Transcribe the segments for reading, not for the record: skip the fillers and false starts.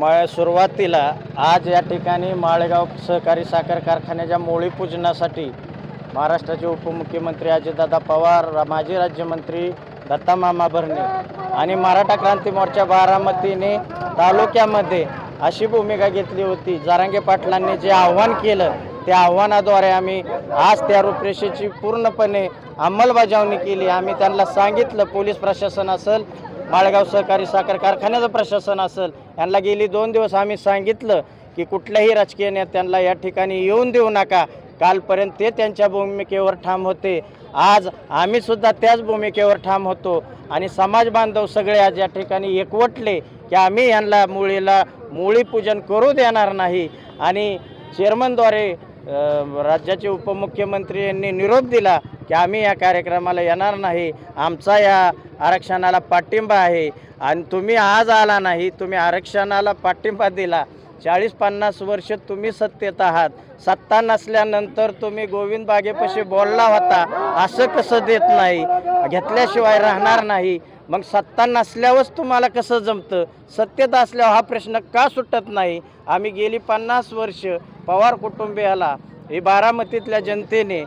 सुरुवातीला आज या ठिकाणी माळेगाव सहकारी साखर कारखान्याच्या मोळी पूजनासाठी महाराष्ट्राचे उपमुख्यमंत्री अजितदादा पवार, माजी राज्यमंत्री दत्ता मामा भरणे आणि मराठा क्रांती मोर्चा बारामतीने तालुक्यामध्ये अशी भूमिका घेतली होती। जरांगे पाटलांनी जे आव्हान केलं त्या आव्हानाद्वारे आम्ही आज त्या रूपरेषेची पूर्णपणे अंमलबजावणी केली। आम्ही त्यांना सांगितलं, पोलीस प्रशासन असेल, माळेगाव सहकारी साखर कारखान्याचं प्रशासन असेल, यांना गेली 2 दिवस आम्ही सांगितलं की कुठल्याही राजकीय नेत्यांना या ठिकाणी येऊन देऊ नका। कालपर्यंत ते त्यांच्या भूमिकेवर ठाम होते, आज आम्ही सुद्धा त्याच भूमिकेवर ठाम होतो आणि समाज बांधव सगळे आज या ठिकाणी एकवटले की आम्ही यांना मोळी पूजन करू देणार नाही। आणि चेअरमनद्वारे राज्याचे उपमुख्यमंत्री यांनी निरोप दिला की आम्ही या कार्यक्रमाला येणार नाही, आमचा या आरक्षणाला पाठिंबा आहे। आणि तुम्ही आज आला नाही, तुम्ही आरक्षणाला पाठिंबा दिला, 40-50 वर्ष तुम्ही सत्तेत आहात, सत्ता नसल्यानंतर तुम्ही गोविंद बागेपाशी बोलला होता, असं कसं देत नाही, घेतल्याशिवाय राहणार नाही, मग सत्ता नसल्यावरच तुम्हाला कसं जमतं, सत्तेत असल्यावर हा प्रश्न का सुटत नाही। आम्ही गेली 50 वर्ष पवार कुटुंबियाला हे बारामतीतल्या जनतेने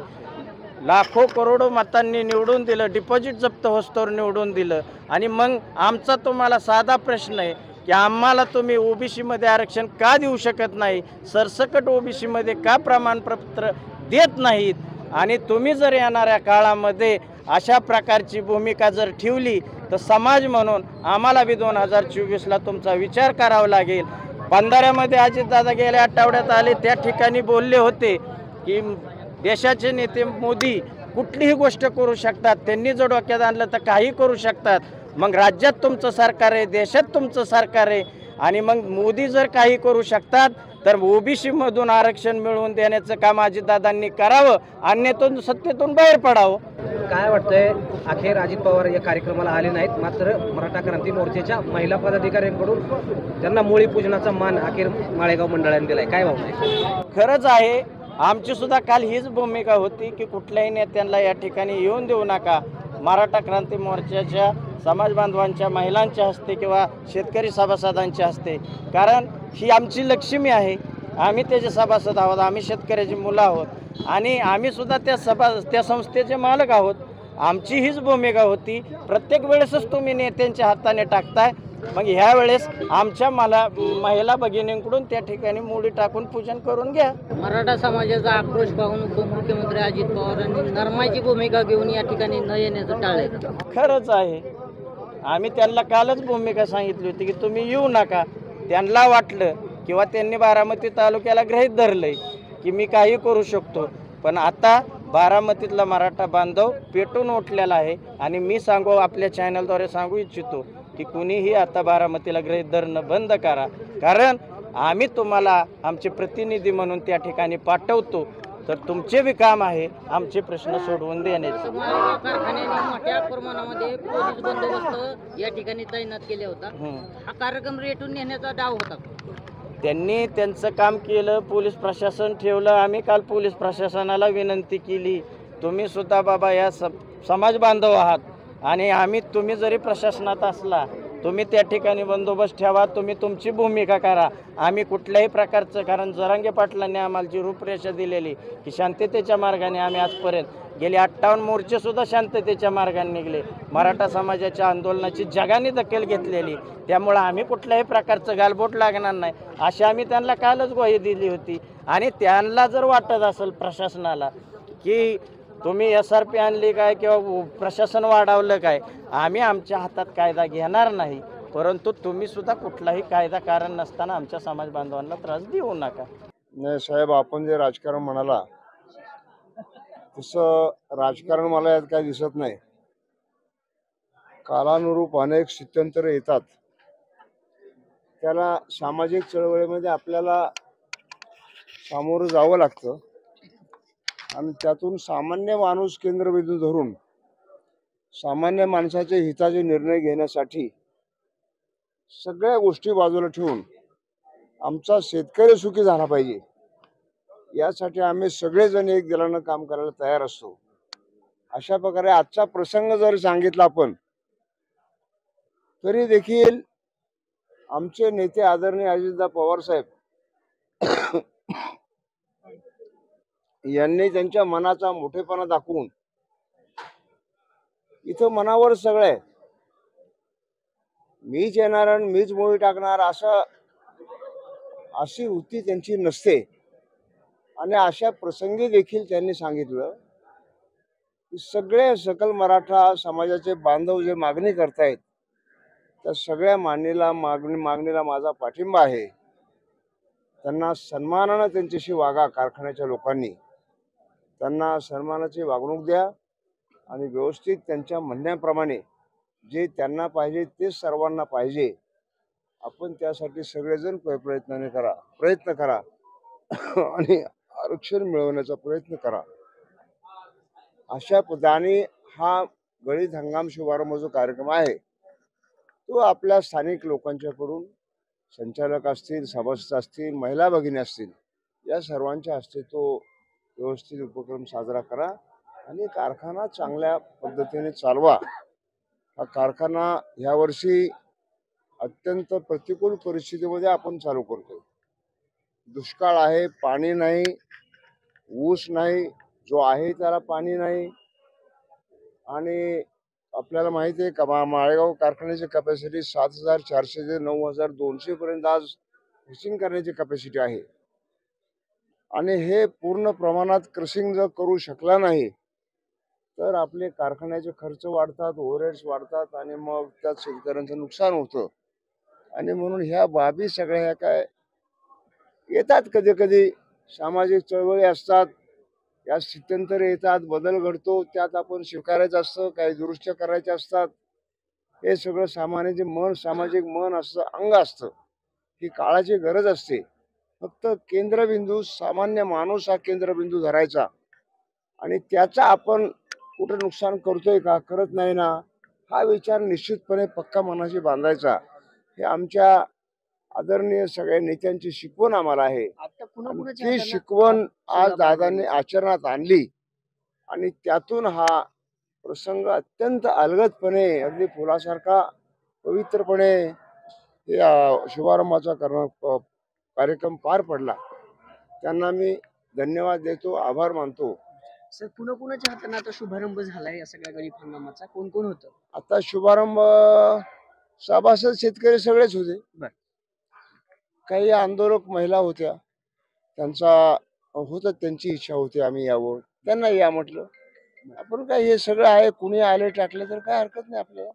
लाखो करोडो मतांनी निवडून दिलं, डिपॉझिट जप्त होस्तोवर निवडून दिलं। आणि मग आमचा तुम्हाला साधा प्रश्न आहे की आम्हाला तुम्ही ओबीसीमध्ये आरक्षण का देऊ शकत नाही, सरसकट ओबीसीमध्ये का प्रमाणपत्र देत नाहीत। आणि तुम्ही जर येणाऱ्या काळामध्ये अशा प्रकारची भूमिका जर ठेवली तर समाज म्हणून आम्हाला बी 2024ला तुमचा विचार करावा लागेल। बंधाऱ्यामध्ये अजितदादा गेल्या आठवड्यात आले, त्या ठिकाणी बोलले होते की देशाचे नेते मोदी कुठलीही गोष्ट करू शकतात, त्यांनी जर डोक्यात आणलं तर काही करू शकतात। मग राज्यात तुमचं सरकार आहे, देशात तुमचं सरकार आहे, आणि मग मोदी जर काही करू शकतात तर ओबीसीमधून आरक्षण मिळवून देण्याचं काम अजितदादांनी करावं, अन्यथून सत्तेतून बाहेर पडावं। काय वाटतंय, अखेर अजित पवार या कार्यक्रमाला आले नाहीत, मात्र मराठा क्रांती मोर्चाच्या महिला पदाधिकाऱ्यांकडून त्यांना मोळी पूजनाचा मान अखेर माळेगाव मंडळाने दिलाय, काय भावना? खरंच आहे, आमची सुद्धा काल हीच भूमिका होती की कुठल्याही नेत्यांना या ठिकाणी येऊन देऊ नका। मराठा क्रांती मोर्चाच्या समाज बांधवांच्या, महिलांच्या हस्ते किंवा शेतकरी सभासदांच्या हस्ते, कारण ही आमची लक्ष्मी आहे, आम्ही त्याचे सभासद आहोत, आम्ही शेतकऱ्याची मुलं आहोत आणि आम्ही सुद्धा त्या संस्थेचे मालक आहोत। आमची हीच भूमिका होती। प्रत्येक वेळेसच तुम्ही नेत्यांच्या हाताने टाकताय, मग ह्या वेळेस आमच्या महिला भगिनींकडून त्या ठिकाणी मोळी टाकून पूजन करून घ्या। मराठा समाजाचा आक्रोश पाहून उपमुख्यमंत्री अजित पवारांनी नरमाईची भूमिका घेऊन या ठिकाणी न येण्याचं टाळले। खरंच आहे, आम्ही त्यांना कालच भूमिका सांगितली होती की तुम्ही येऊ नका। त्यांना वाटलं किंवा त्यांनी बारामती तालुक्याला गृहीत धरलंय की मी काही करू शकतो, पण आता बारामतीतला मराठा बांधव पेटून उठलेला आहे। आणि मी आपल्या चॅनलद्वारे सांगू इच्छितो की कुणीही आता बारामतीला गृहीत धरणं बंद करा, कारण आम्ही तुम्हाला आमचे प्रतिनिधी म्हणून त्या ठिकाणी पाठवतो, तर तुमचे बी काम आहे आमचे प्रश्न सोडवून देण्याचे। कारखान्याने मोठ्या प्रमाणामध्ये पोलीस बंदोबस्त या ठिकाणी तैनात केला होता, हा कार्यक्रम रेटून नेण्याचा डाव होता। त्यांनी त्यांचं काम केलं, पोलीस प्रशासन ठेवलं। आम्ही काल पोलीस प्रशासनाला विनंती केली, तुम्ही सुद्धा बाबा या समाज बांधव आहात आणि तुम्ही जरी प्रशासनात असला तुम्ही त्या ठिकाणी बंदोबस्त ठेवा, तुम्ही तुमची भूमिका करा, आम्ही कुठल्याही प्रकारचं, कारण जरांगे पाटलांनी आम्हाला जी रूपरेषा दिलेली की शांततेच्या मार्गाने आम्ही आजपर्यंत गेले 58 मोर्चेसुद्धा शांततेच्या मार्गाने निघले, मराठा समाजाच्या आंदोलनाची जगाने दखल घेतलेली, त्यामुळं आम्ही कुठल्याही प्रकारचं गालबोट लागणार नाही अशी आम्ही त्यांना कालच ग्वाही दिली होती। आणि त्यांना जर वाटत असेल प्रशासनाला की तुम्ही SRP आणली काय किंवा प्रशासन वाढवलं काय, आम्ही आमच्या हातात कायदा घेणार नाही, परंतु तुम्ही सुद्धा कुठलाही कायदा कारण नसताना आमच्या समाज बांधवांना त्रास देऊ नका। नाही साहेब, आपण जे राजकारण म्हणाला तसं राजकारण मला यात काही दिसत नाही। कालानुरूप अनेक स्थित्यंतर येतात, त्याला सामाजिक चळवळीमध्ये आपल्याला सामोरं जावं लागतं आणि त्यातून सामान्य माणूस केंद्रबिंदू धरून सामान्य माणसाच्या हिताचे निर्णय घेण्यासाठी सगळ्या गोष्टी बाजूला ठेवून आमचा शेतकरी सुखी झाला पाहिजे यासाठी आम्ही सगळेजण एक दिलानं काम करायला तयार असतो। अशा प्रकारे आजचा प्रसंग जर सांगितला आपण तरी देखील आमचे नेते आदरणीय अजितदा पवार साहेब यांनी त्यांच्या मनाचा मोठेपणा दाखवून इथं मनावर सगळे मीच येणार आणि मीच मोळी टाकणार अशी वृत्ती त्यांची नसते. आणि अशा प्रसंगी देखील त्यांनी सांगितलं की सगळे सकल मराठा समाजाचे बांधव जे मागणी करतायत त्या सगळ्या मागणीला माझा पाठिंबा आहे. त्यांना सन्मानानं त्यांच्याशी वागा. कारखान्याच्या लोकांनी त्यांना सन्मानाची वागणूक द्या आणि व्यवस्थित त्यांच्या म्हणण्याप्रमाणे जे त्यांना पाहिजे ते सर्वांना पाहिजे. आपण त्यासाठी सगळेजण प्रयत्न करा आणि आरक्षण मिळवण्याचा प्रयत्न करा. अशा पद्धतीने हा गळीत हंगाम शुभारंभ जो कार्यक्रम आहे तो आपल्या स्थानिक लोकांच्याकडून संचालक असतील, सभासद असतील, महिला भगिनी असतील या सर्वांच्या हस्ते तो व्यवस्थित उपक्रम साजरा करा आणि कारखाना चांगल्या पद्धतीने चालवा. हा कारखाना यावर्षी अत्यंत प्रतिकूल परिस्थितीमध्ये आपण चालू करतोय. दुष्काळ आहे, पाणी नाही, ऊस नाही, जो आहे त्याला पाणी नाही. आणि आपल्याला माहिती आहे का माळेगाव कारखान्याची कॅपॅसिटी 7,400 ते 9,200 पर्यंत आज क्रशिंग करण्याची कॅपॅसिटी आहे. आणि हे पूर्ण प्रमाणात क्रशिंग जर करू शकला नाही तर आपले कारखान्याचे खर्च वाढतात, ओव्हरहेड्स वाढतात आणि मग त्यात शेतकऱ्यांचं नुकसान होतं. आणि म्हणून ह्या बाबी सगळ्या ह्या काय येतात, कधी कधी सामाजिक चळवळी असतात, या स्थित्यंतरे येतात, बदल घडतो, त्यात आपण स्वीकारायचं असतं, काही दुरुस्त्या करायच्या असतात. हे सगळं सामाजिक मन असतं, अंग असतं. ही काळाची गरज असते. फक्त केंद्रबिंदू सामान्य माणूस हा केंद्रबिंदू धरायचा आणि त्याचा आपण कुठं नुकसान करतोय का, करत नाही ना, हा विचार निश्चितपणे पक्का मनाशी बांधायचा. हे आमच्या आदरणीय सगळ्या नेत्यांची शिकवण आम्हाला आहे. ती शिकवण आज दादांनी आचरणात आणली आणि त्यातून हा प्रसंग अत्यंत अलगदपणे, अगदी फुलासारखा पवित्रपणे या शुभारंभाचा कार्यक्रम पार पडला. त्यांना मी धन्यवाद देतो, आभार मानतो. सर, कुणाच्या हाताने आता शुभारंभ झालाय या सगळ्या गळीत हंगामाचा? कोण कोण होतं? आता शुभारंभ सभासद शेतकरी सगळेच होते. काही आंदोलक महिला होत्या, त्यांची इच्छा होती आम्ही यावं, त्यांना या म्हटलं. आपण काय हे सगळं आहे, कुणी आले टाकले तर काय हरकत नाही आपल्याला.